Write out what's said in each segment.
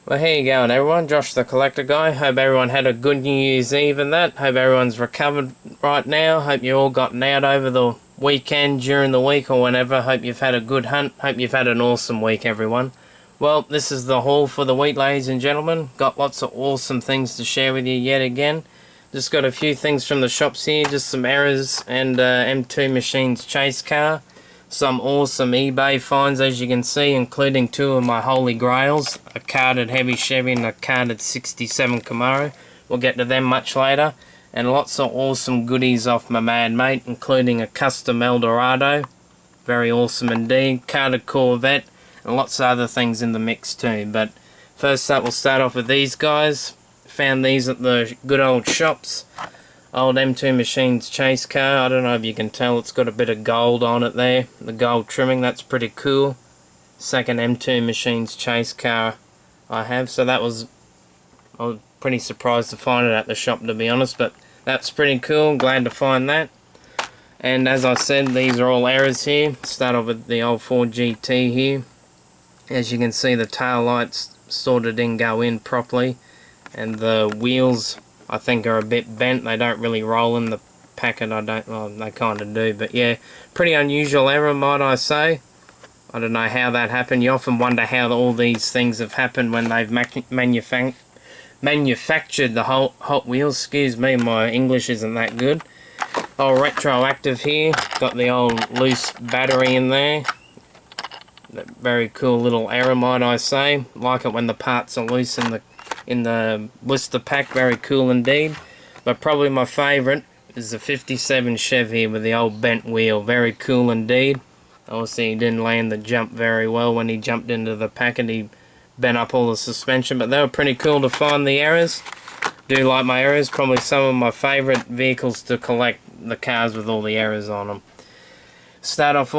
Well, here you going, everyone. Josh the Collector Guy. Hope everyone had a good New Year's Eve and that. Hope everyone's recovered right now. Hope you all gotten out over the weekend, during the week, or whenever. Hope you've had a good hunt. Hope you've had an awesome week, everyone. Well, this is the haul for the week, ladies and gentlemen. Got lots of awesome things to share with you yet again. Just got a few things from the shops here. Just some errors and M2 Machines chase car. Some awesome eBay finds, as you can see, including two of my holy grails, a carded heavy Chevy and a carded 67 Camaro. We'll get to them much later. And lots of awesome goodies off my mad mate, including a custom Eldorado. Very awesome indeed. Carded Corvette, and lots of other things in the mix too. But first up, we'll start off with these guys. Found these at the good old shops. Old M2 Machines chase car. I don't know if you can tell, it's got a bit of gold on it there. The gold trimming, that's pretty cool. Second M2 Machines chase car I have. So I was pretty surprised to find it at the shop, to be honest. But that's pretty cool. Glad to find that. And as I said, these are all errors here. Start off with the old Ford GT here. As you can see, the tail lights sort of didn't go in properly. And the wheels, I think, are a bit bent. They don't really roll in the packet. Well, they kind of do, but yeah, pretty unusual error, might I say. I don't know how that happened. You often wonder how all these things have happened when they've manufactured the whole Hot Wheels. Excuse me, my English isn't that good. Old retroactive here. Got the old loose battery in there. Very cool little error, might I say. Like it when the parts are loose in the blister pack. Very cool indeed. But probably my favourite is the 57 Chevy with the old bent wheel. Very cool indeed. Obviously he didn't land the jump very well when he jumped into the pack, and he bent up all the suspension, but they were pretty cool to find the errors. Do like my errors. Probably some of my favourite vehicles to collect, the cars with all the errors on them. Start off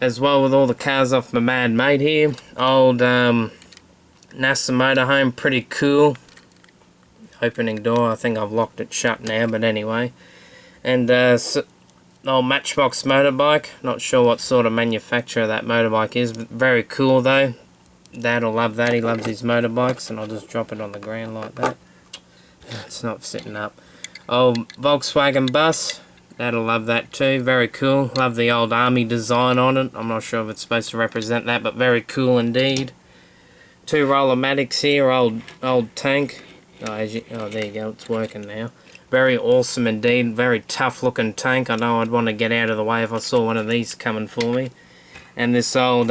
as well with all the cars off my mad mate here. Old NASA motorhome, pretty cool. Opening door, I think I've locked it shut now, but anyway. And old Matchbox motorbike. Not sure what sort of manufacturer that motorbike is, but very cool though. Dad'll love that. He loves his motorbikes. And I'll just drop it on the ground like that. It's not sitting up. Old Volkswagen bus. Dad'll love that too. Very cool. Love the old army design on it. I'm not sure if it's supposed to represent that, but very cool indeed. Two Rollermatics here. Old tank. Oh, there you go. It's working now. Very awesome indeed. Very tough looking tank. I know I'd want to get out of the way if I saw one of these coming for me. And this old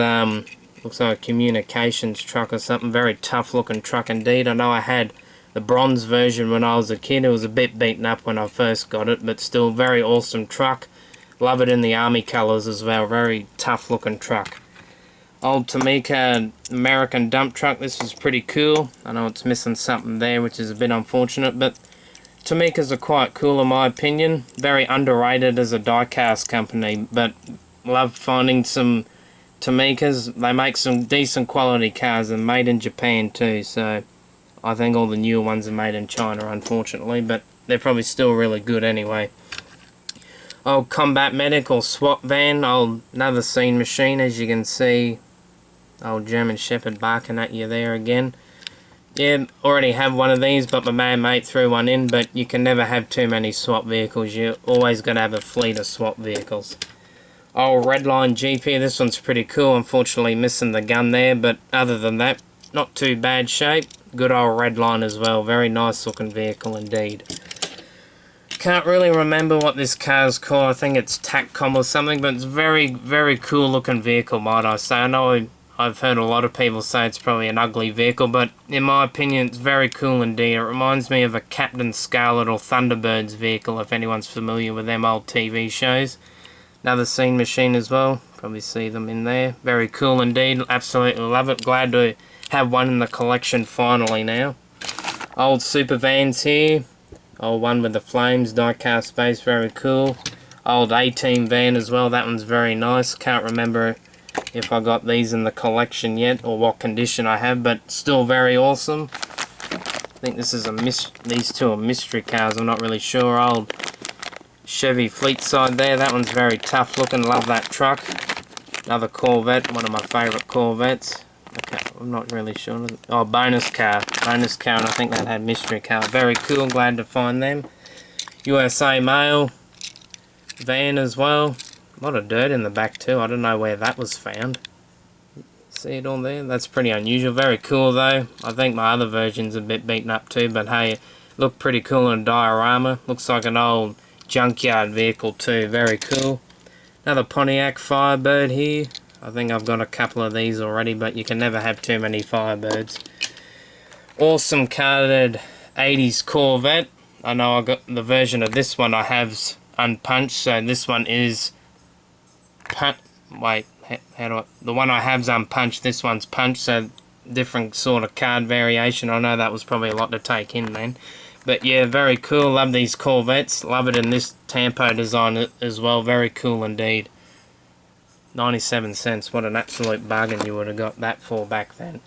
looks like a communications truck or something. Very tough looking truck indeed. I know I had the bronze version when I was a kid. It was a bit beaten up when I first got it, but still very awesome truck. Love it in the army colours as well. Very tough looking truck. Old Tamika American dump truck. This is pretty cool. I know it's missing something there, which is a bit unfortunate, but Tamikas are quite cool in my opinion. Very underrated as a die-cast company, but love finding some Tamikas. They make some decent quality cars, and made in Japan too, so I think all the newer ones are made in China, unfortunately, but they're probably still really good anyway. Old Combat Medic or SWAT van. Another scene machine, as you can see. Old German Shepherd barking at you there again. Yeah, already have one of these, but my man mate threw one in, but you can never have too many SWAT vehicles. You always got to have a fleet of SWAT vehicles. Old Redline GP, this one's pretty cool. Unfortunately missing the gun there, but other than that, not too bad shape. Good old Redline as well. Very nice looking vehicle indeed. Can't really remember what this car's called. I think it's TACCOM or something, but it's very, very cool looking vehicle, might I say. I know I've heard a lot of people say it's probably an ugly vehicle, but in my opinion it's very cool indeed. It reminds me of a Captain Scarlet or Thunderbirds vehicle, if anyone's familiar with them old TV shows. Another scene machine as well. Probably see them in there. Very cool indeed. Absolutely love it. Glad to have one in the collection finally now. Old super vans here. Old one with the flames, die-cast base, very cool. Old A-Team van as well, that one's very nice. Can't remember if I got these in the collection yet, or what condition I have, but still very awesome. I think this is these two are mystery cars, I'm not really sure. Old Chevy Fleet side there, that one's very tough looking, love that truck. Another Corvette, one of my favourite Corvettes. Okay, I'm not really sure. Oh, bonus car. Bonus car, and I think that had mystery car. Very cool, glad to find them. USA Mail. Van as well. A lot of dirt in the back too. I don't know where that was found. See it on there? That's pretty unusual. Very cool though. I think my other version's a bit beaten up too, but hey, look pretty cool in a diorama. Looks like an old junkyard vehicle too. Very cool. Another Pontiac Firebird here. I think I've got a couple of these already, but you can never have too many Firebirds. Awesome carded 80s Corvette. I know I got the version of this one I have's unpunched, so this one is wait, how do I, the one I have's unpunched, this one's punched, so different sort of card variation. I know that was probably a lot to take in then, but yeah, very cool. Love these Corvettes. Love it in this Tampo design as well. Very cool indeed. 97 cents. What an absolute bargain you would have got that for back then.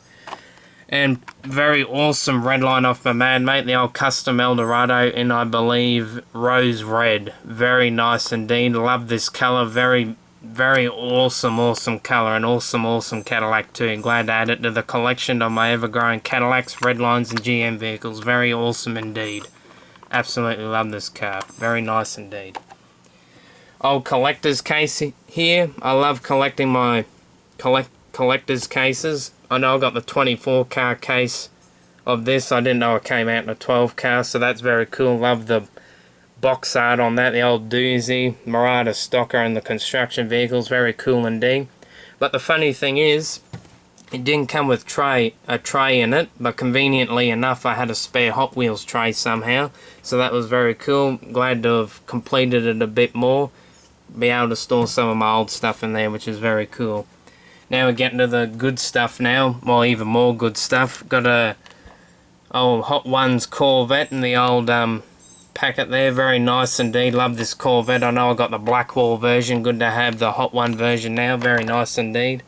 And very awesome Redline off my man mate, the old custom Eldorado in, I believe, rose red. Very nice indeed. Love this colour. Very awesome colour, and awesome Cadillac too. Glad to add it to the collection of my ever-growing Cadillacs, Redlines and GM vehicles. Very awesome indeed. Absolutely love this car. Very nice indeed. Old collector's case here. I love collecting my collector's cases. I know I got the 24 car case of this. I didn't know it came out in a 12 car, so that's very cool. Love the box art on that, the old doozy, Murata Stocker and the construction vehicles. Very cool indeed. But the funny thing is, it didn't come with a tray in it, but conveniently enough I had a spare Hot Wheels tray somehow, so that was very cool. Glad to have completed it a bit more, be able to store some of my old stuff in there, which is very cool. Now we're getting to the good stuff now, well, even more good stuff. Got a old Hot Ones Corvette in the old packet there. Very nice indeed. Love this Corvette. I know I got the Blackwall version. Good to have the Hot One version now. Very nice indeed.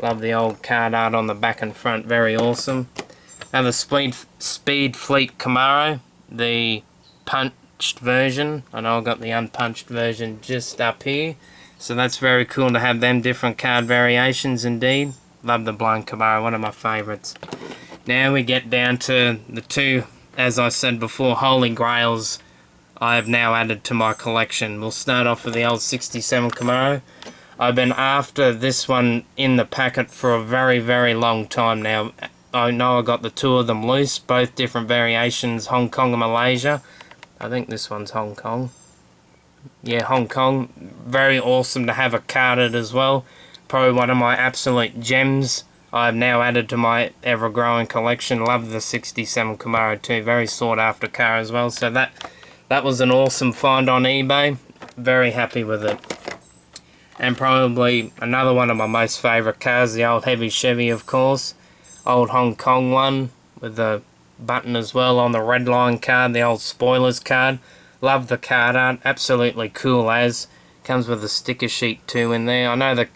Love the old card art on the back and front. Very awesome. Now the Speed Fleet Camaro, the punched version. I know I got the unpunched version just up here. So that's very cool to have them different card variations indeed. Love the blown Camaro, one of my favourites. Now we get down to the two, as I said before, Holy Grails I have now added to my collection. We'll start off with the old 67 Camaro. I've been after this one in the packet for a very long time now. I know I got the two of them loose, both different variations, Hong Kong and Malaysia. I think this one's Hong Kong. Yeah, Hong Kong. Very awesome to have a carded as well. Probably one of my absolute gems I've now added to my ever-growing collection. Love the 67 Camaro too. Very sought after car as well. So that was an awesome find on eBay. Very happy with it. And probably another one of my most favourite cars, the old heavy Chevy, of course. Old Hong Kong one with the button as well on the Redline card, the old spoilers card. Love the card art, absolutely cool as. Comes with a sticker sheet too in there. I know that,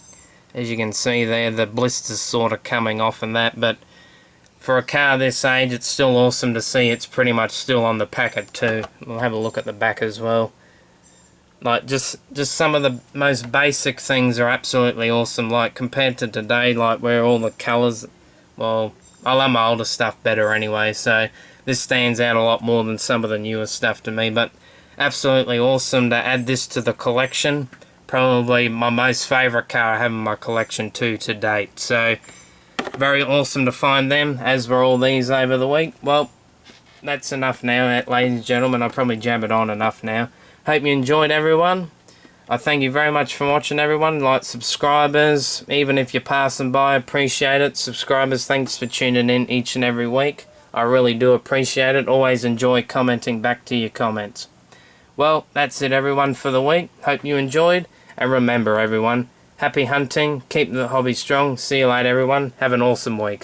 as you can see there, the blisters sort of coming off and that, but for a car this age, it's still awesome to see it's pretty much still on the packet too. We'll have a look at the back as well. Like, just some of the most basic things are absolutely awesome, like, compared to today, like, where all the colours, well, I love my older stuff better anyway, so this stands out a lot more than some of the newer stuff to me, but absolutely awesome to add this to the collection. Probably my most favourite car I have in my collection too to date. So very awesome to find them, as were all these over the week. Well, that's enough now, ladies and gentlemen. I'll probably jab it on enough now. Hope you enjoyed, everyone. I thank you very much for watching, everyone. Like, subscribers, even if you're passing by, appreciate it. Subscribers, thanks for tuning in each and every week. I really do appreciate it. Always enjoy commenting back to your comments. Well, that's it, everyone, for the week. Hope you enjoyed. And remember, everyone, happy hunting. Keep the hobby strong. See you later, everyone. Have an awesome week.